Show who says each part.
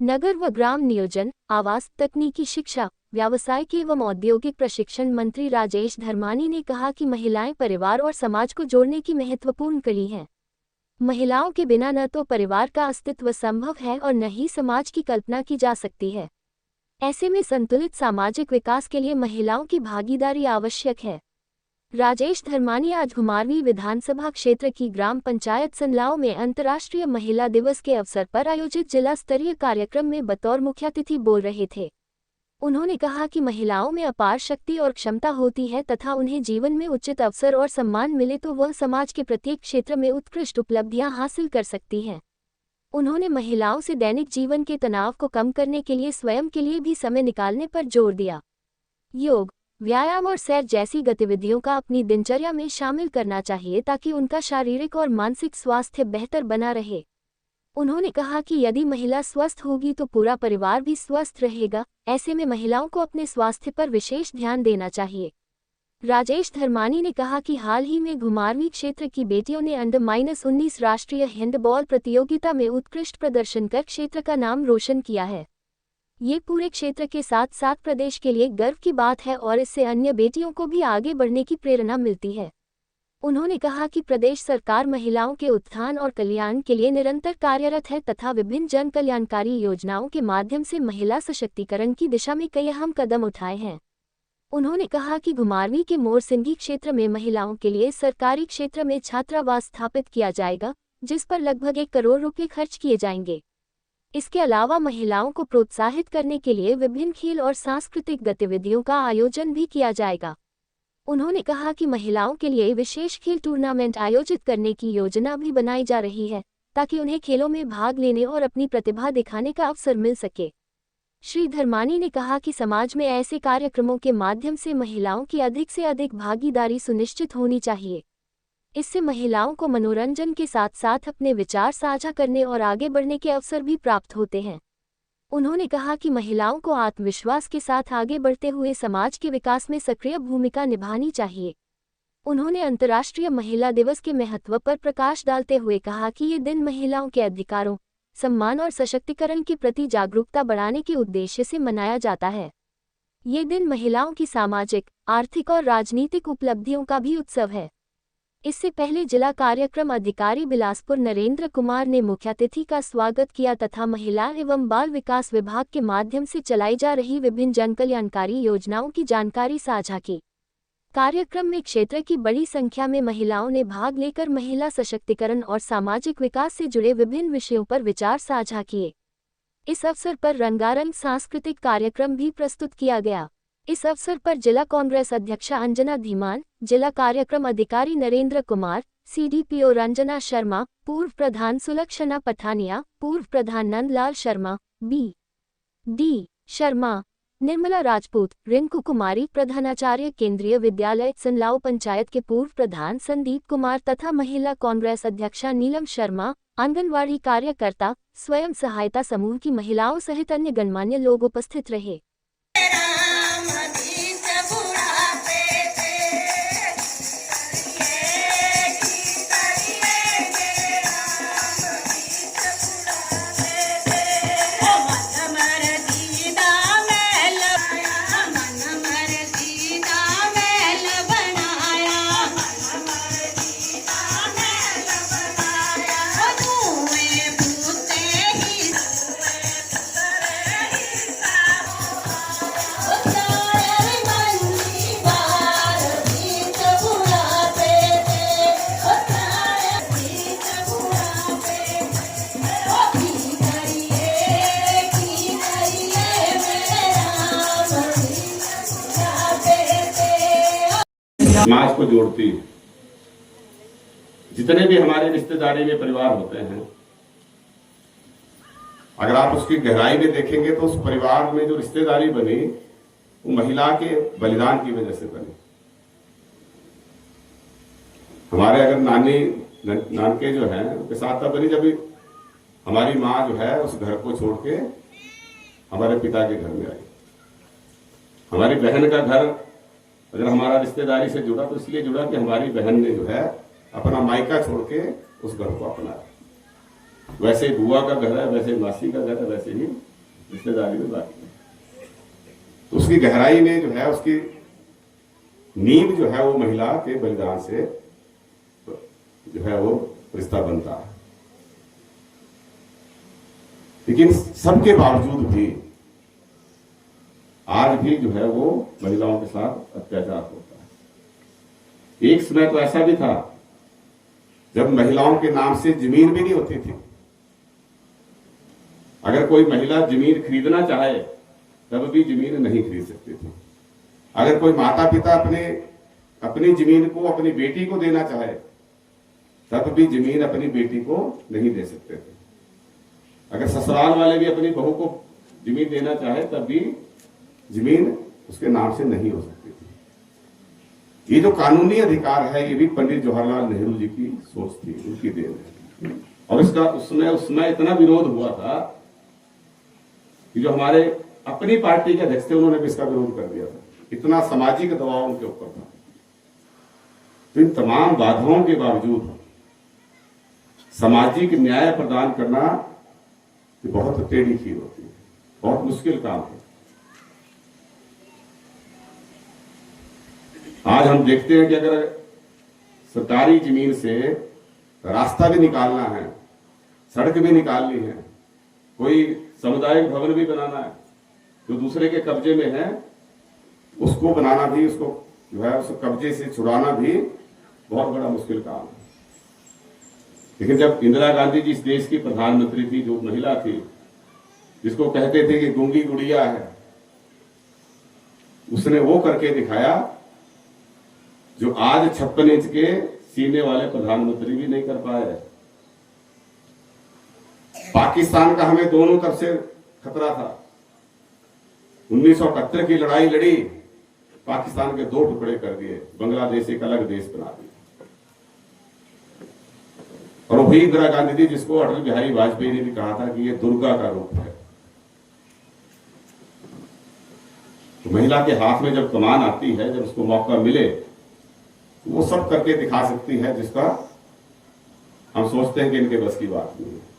Speaker 1: नगर व ग्राम नियोजन, आवास, तकनीकी शिक्षा, व्यावसायिक एवं औद्योगिक प्रशिक्षण मंत्री राजेश धर्मानी ने कहा कि महिलाएं परिवार और समाज को जोड़ने की महत्वपूर्ण कड़ी हैं। महिलाओं के बिना न तो परिवार का अस्तित्व संभव है और न ही समाज की कल्पना की जा सकती है। ऐसे में संतुलित सामाजिक विकास के लिए महिलाओं की भागीदारी आवश्यक है। राजेश धर्मानी आज घुमारवीं विधानसभा क्षेत्र की ग्राम पंचायत सनलाव में अंतर्राष्ट्रीय महिला दिवस के अवसर पर आयोजित जिला स्तरीय कार्यक्रम में बतौर मुख्यातिथि बोल रहे थे। उन्होंने कहा कि महिलाओं में अपार शक्ति और क्षमता होती है तथा उन्हें जीवन में उचित अवसर और सम्मान मिले तो वह समाज के प्रत्येक क्षेत्र में उत्कृष्ट उपलब्धियां हासिल कर सकती हैं। उन्होंने महिलाओं से दैनिक जीवन के तनाव को कम करने के लिए स्वयं के लिए भी समय निकालने पर जोर दिया। योग, व्यायाम और सैर जैसी गतिविधियों का अपनी दिनचर्या में शामिल करना चाहिए ताकि उनका शारीरिक और मानसिक स्वास्थ्य बेहतर बना रहे। उन्होंने कहा कि यदि महिला स्वस्थ होगी तो पूरा परिवार भी स्वस्थ रहेगा। ऐसे में महिलाओं को अपने स्वास्थ्य पर विशेष ध्यान देना चाहिए। राजेश धर्मानी ने कहा कि हाल ही में घुमारवीं क्षेत्र की बेटियों ने अंडर-19 राष्ट्रीय हैंडबॉल प्रतियोगिता में उत्कृष्ट प्रदर्शन कर क्षेत्र का नाम रोशन किया है। ये पूरे क्षेत्र के साथ साथ प्रदेश के लिए गर्व की बात है और इससे अन्य बेटियों को भी आगे बढ़ने की प्रेरणा मिलती है। उन्होंने कहा कि प्रदेश सरकार महिलाओं के उत्थान और कल्याण के लिए निरंतर कार्यरत है तथा विभिन्न जन कल्याणकारी योजनाओं के माध्यम से महिला सशक्तिकरण की दिशा में कई अहम कदम उठाए हैं। उन्होंने कहा कि घुमारवीं के मोरसिंगी क्षेत्र में महिलाओं के लिए सरकारी क्षेत्र में छात्रावास स्थापित किया जाएगा, जिस पर लगभग 1 करोड़ रुपये खर्च किए जाएंगे। इसके अलावा महिलाओं को प्रोत्साहित करने के लिए विभिन्न खेल और सांस्कृतिक गतिविधियों का आयोजन भी किया जाएगा। उन्होंने कहा कि महिलाओं के लिए विशेष खेल टूर्नामेंट आयोजित करने की योजना भी बनाई जा रही है ताकि उन्हें खेलों में भाग लेने और अपनी प्रतिभा दिखाने का अवसर मिल सके। श्री धर्मानी ने कहा कि समाज में ऐसे कार्यक्रमों के माध्यम से महिलाओं की अधिक से अधिक भागीदारी सुनिश्चित होनी चाहिए। इससे महिलाओं को मनोरंजन के साथ साथ अपने विचार साझा करने और आगे बढ़ने के अवसर भी प्राप्त होते हैं। उन्होंने कहा कि महिलाओं को आत्मविश्वास के साथ आगे बढ़ते हुए समाज के विकास में सक्रिय भूमिका निभानी चाहिए। उन्होंने अंतर्राष्ट्रीय महिला दिवस के महत्व पर प्रकाश डालते हुए कहा कि ये दिन महिलाओं के अधिकारों, सम्मान और सशक्तिकरण के प्रति जागरूकता बढ़ाने के उद्देश्य से मनाया जाता है। ये दिन महिलाओं की सामाजिक, आर्थिक और राजनीतिक उपलब्धियों का भी उत्सव है। इससे पहले जिला कार्यक्रम अधिकारी बिलासपुर नरेंद्र कुमार ने मुख्यातिथि का स्वागत किया तथा महिला एवं बाल विकास विभाग के माध्यम से चलाई जा रही विभिन्न जनकल्याणकारी योजनाओं की जानकारी साझा की। कार्यक्रम में क्षेत्र की बड़ी संख्या में महिलाओं ने भाग लेकर महिला सशक्तिकरण और सामाजिक विकास से जुड़े विभिन्न विषयों पर विचार साझा किए। इस अवसर पर रंगारंग सांस्कृतिक कार्यक्रम भी प्रस्तुत किया गया। इस अवसर पर जिला कांग्रेस अध्यक्षा अंजना धीमान, जिला कार्यक्रम अधिकारी नरेंद्र कुमार, CDPO रंजना शर्मा, पूर्व प्रधान सुलक्षणा पठानिया, पूर्व प्रधान नंदलाल शर्मा, B.D. शर्मा, निर्मला राजपूत, रिंकू कुमारी, प्रधानाचार्य केंद्रीय विद्यालय सनलाव पंचायत के पूर्व प्रधान संदीप कुमार तथा महिला कांग्रेस अध्यक्षा नीलम शर्मा, आंगनवाड़ी कार्यकर्ता, स्वयं सहायता समूह की महिलाओं सहित अन्य गणमान्य लोग उपस्थित रहे।
Speaker 2: समाज को जोड़ती है। जितने भी हमारे रिश्तेदारी में परिवार होते हैं, अगर आप उसकी गहराई में देखेंगे तो उस परिवार में जो रिश्तेदारी बनी वो महिला के बलिदान की वजह से बनी। हमारे अगर नानके जो हैं उनके साथ तब बनी जब हमारी माँ जो है उस घर को छोड़ के हमारे पिता के घर में आई। हमारी बहन का घर अगर हमारा रिश्तेदारी से जुड़ा तो इसलिए जुड़ा कि हमारी बहन ने जो है अपना मायका छोड़ के उस घर को अपनाया। वैसे बुआ का घर है, वैसे मासी का घर है, वैसे ही रिश्तेदारी में बाकी है। तो उसकी गहराई में जो है, उसकी नींव जो है वो महिला के बलिदान से जो है वो रिश्ता बनता है। लेकिन सबके बावजूद भी आज भी जो है वो महिलाओं के साथ अत्याचार होता है। एक समय तो ऐसा भी था जब महिलाओं के नाम से जमीन भी नहीं होती थी। अगर कोई महिला जमीन खरीदना चाहे तब भी जमीन नहीं खरीद सकती थी। अगर कोई माता पिता अपनी जमीन को अपनी बेटी को देना चाहे तब भी जमीन अपनी बेटी को नहीं दे सकते थे। अगर ससुराल वाले भी अपनी बहू को जमीन देना चाहे तब भी जमीन उसके नाम से नहीं हो सकती थी। ये जो कानूनी अधिकार है ये भी पंडित जवाहरलाल नेहरू जी की सोच थी, उनकी देन है। और इसका उसमें इतना विरोध हुआ था कि जो हमारे अपनी पार्टी के अध्यक्ष थे उन्होंने भी इसका विरोध कर दिया था। इतना सामाजिक दबाव उनके ऊपर था। तो इन तमाम बाधाओं के बावजूद सामाजिक न्याय प्रदान करना ये बहुत टेढ़ी खीर होती है, बहुत मुश्किल काम है। आज हम देखते हैं कि अगर सरकारी जमीन से रास्ता भी निकालना है, सड़क भी निकालनी है, कोई सामुदायिक भवन भी बनाना है, जो दूसरे के कब्जे में है उसको बनाना भी, उसको जो है उसको कब्जे से छुड़ाना भी बहुत बड़ा मुश्किल काम है। लेकिन जब इंदिरा गांधी जी इस देश की प्रधानमंत्री थी, जो महिला थी जिसको कहते थे कि गूंगी गुड़िया है, उसने वो करके दिखाया जो आज 56 इंच के सीने वाले प्रधानमंत्री भी नहीं कर पाए। पाकिस्तान का हमें दोनों तरफ से खतरा था। 1971 की लड़ाई लड़ी, पाकिस्तान के 2 टुकड़े कर दिए, बांग्लादेश एक अलग देश बना दिया। और वही इंदिरा गांधी थी जिसको अटल बिहारी वाजपेयी ने भी कहा था कि ये दुर्गा का रूप है। तो महिला के हाथ में जब कमान आती है, जब उसको मौका मिले, वो सब करके दिखा सकती है जिसका हम सोचते हैं कि इनके बस की बात नहीं है।